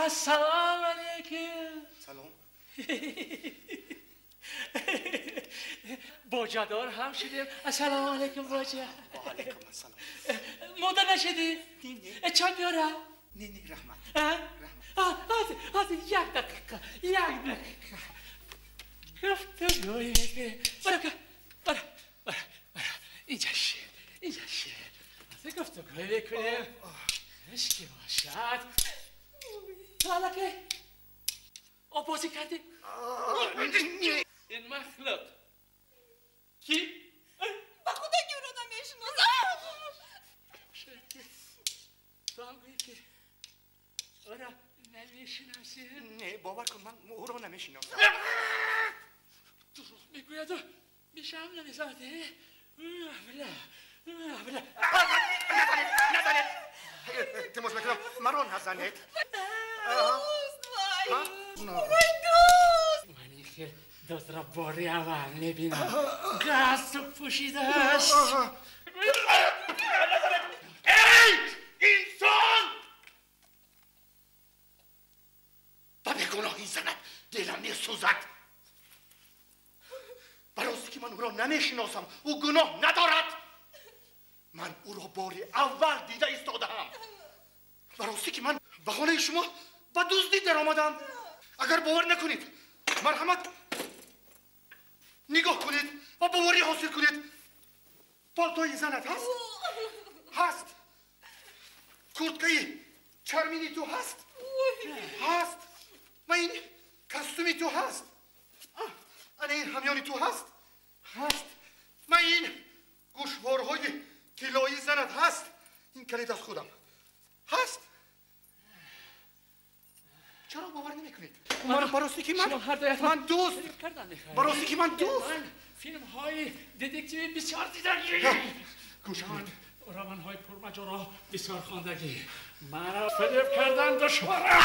السلام علیکم. سلام. باجه‌دار هم شدیم. السلام علیکم باجه. و علیکم السلام. مادر نشدی؟ نه. چای بیارم؟ نه رحمت. هاتی یک دقیقه. گفتگوی برو اینجا شه گفتگوی بکنیم عشقی باشد. حالا که آبازی کردی؟ این مخلوق کی؟ با خدا که او رو نمیشناسم. تو هم گویی که او را نمیشناسی؟ نه باور کن من او رو نمیشناسم. دروغ میگوید و میشم نمیزاده؟ نزنید تماس میکنم مرون نزنید. دوست وای من این خیلی دوست را باری اول میبینم گاز تو پوشیده است. ای انسان و به گناهی زند دلم میسوزد. برای که من او را نمیشناسم او گناه ندارد. من او را باری اول دیده ایستادم. برای که من بهانه شما با دزدی در آمدم. اگر باور نکنید مرحمت نگاه کنید و باوری حاصل کنید. پالتوی زنت هست؟ هست. کرتکه چرمینی تو هست؟ هست. و این کستومی تو هست؟ این همیانی تو هست؟ هست. و این گوشوارهای طلایی زنت هست؟ این کلید از خودم هست. چرا باور نمیکنید؟ براستی که من دوست براستی که من دوست فیلم های ددکتیوی بسیار دیدگی گوش کنید. رمان های پرمجرا بسیار خواندگی مرا فریب کردن دشواره.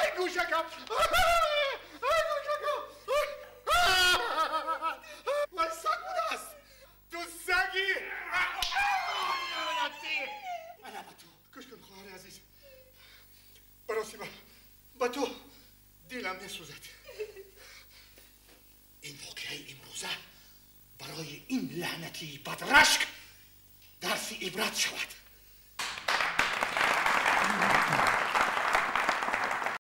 ای گوشکم ای گوشکم وای سگ بوده است. تو سگی. انا با تو گوش کن خواهر عزیز. براستی با تو دلم میسوزد. این واقعه امروزه برای این لعنتی بدرشک درس عبرت شود.